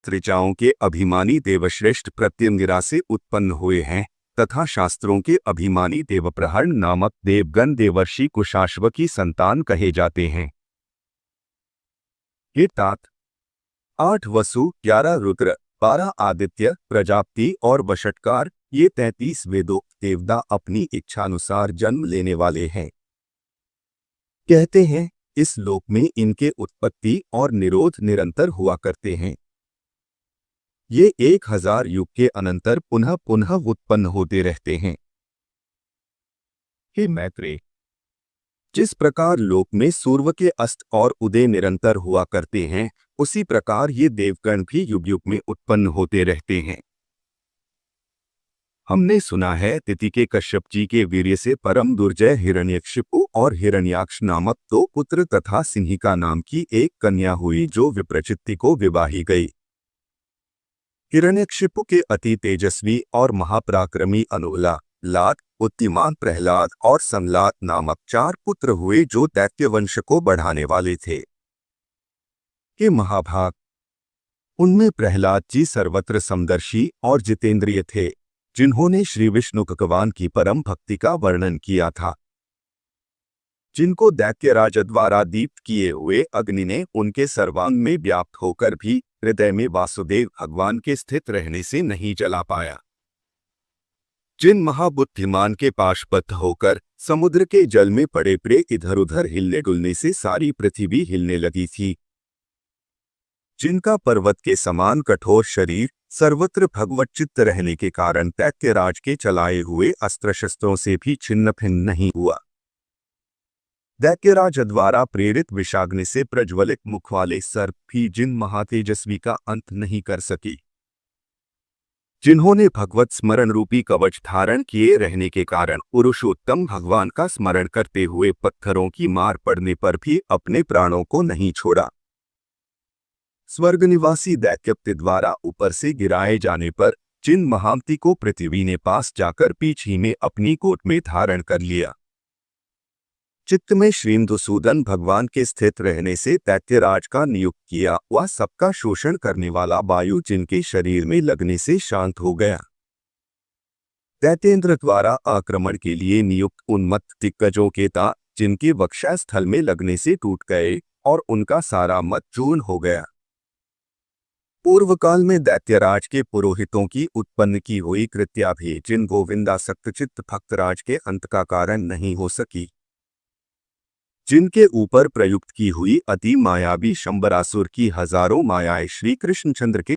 ऋचाओं के अभिमानी देवश्रेष्ठ प्रत्यंगिरा से उत्पन्न हुए हैं तथा शास्त्रों के अभिमानी देवप्रहरण नामक देवगण देवर्षि कुशाश्व की संतान कहे जाते हैं। ये तात 8 वसु, 11 रुद्र, 12 आदित्य, प्रजापति और वषटकार, ये 33 वेदोक्त देवता अपनी इच्छानुसार जन्म लेने वाले हैं। कहते हैं इस लोक में इनके उत्पत्ति और निरोध निरंतर हुआ करते हैं। ये 1000 युग के अनंतर पुनः पुनः उत्पन्न होते रहते हैं। हे मैत्रेय, जिस प्रकार लोक में सूर्य के अस्त और उदय निरंतर हुआ करते हैं, उसी प्रकार ये देवगण भी युग युग में उत्पन्न होते रहते हैं। हमने सुना है तिति के कश्यप जी के वीर्य से परम दुर्जय हिरण्यकशिपु और हिरण्याक्ष नामक 2 पुत्र तथा सिंहिका नाम की एक कन्या हुई जो विप्रचित्ति को विवाही गई। हिरण्यकशिपु के अति तेजस्वी और महापराक्रमी अनुला, लात, बुद्धिमान प्रहलाद और संलात नामक 4 पुत्र हुए जो दैत्य वंश को बढ़ाने वाले थे। के महाभाग, उनमें प्रहलाद जी सर्वत्र समदर्शी और जितेंद्रिय थे, जिन्होंने श्री विष्णु भगवान की परम भक्ति का वर्णन किया था। जिनको दैत्यराज द्वारा दीप्त किए हुए अग्नि ने उनके सर्वांग में व्याप्त होकर भी हृदय में वासुदेव भगवान के स्थित रहने से नहीं जला पाया। जिन महाबुद्धिमान के पाशबद्ध होकर समुद्र के जल में पड़े पड़े इधर उधर हिलने डुलने से सारी पृथ्वी हिलने लगी थी। जिनका पर्वत के समान कठोर शरीर सर्वत्र भगवच्चित्त रहने के कारण दैत्यराज के चलाए हुए अस्त्र शस्त्रों से भी छिन्न भिन्न नहीं हुआ। दैत्यराज द्वारा प्रेरित विषाग्नि से प्रज्वलित मुख वाले सर्प भी जिन महातेजस्वी का अंत नहीं कर सकी। जिन्होंने भगवत स्मरण रूपी कवच धारण किए रहने के कारण पुरुषोत्तम भगवान का स्मरण करते हुए पत्थरों की मार पड़ने पर भी अपने प्राणों को नहीं छोड़ा। स्वर्ग निवासी दैत्यपति द्वारा ऊपर से गिराए जाने पर जिन महामती को पृथ्वी ने पास जाकर पीठ ही में अपनी कोट में धारण कर लिया। चित्त में श्रीमधुसूदन भगवान के स्थित रहने से दैत्यराज का नियुक्त किया वह सबका शोषण करने वाला वायु जिनके शरीर में लगने से शांत हो गया। दैत्येंद्र द्वारा आक्रमण के लिए नियुक्त उन्मत्त दिग्गजों के दांत जिनके वक्षस्थल में लगने से टूट गए और उनका सारा मत चूर्ण हो गया। पूर्व काल में दैत्यराज के पुरोहितों की उत्पन्न की हुई कृत्या भी जिन गोविंदासक्तचित्त भक्तराज के अंत का कारण नहीं हो सकी। जिनके ऊपर प्रयुक्त की हुई अति मायावी शंबरासुर की हजारों मायाएं श्री कृष्णचंद्र के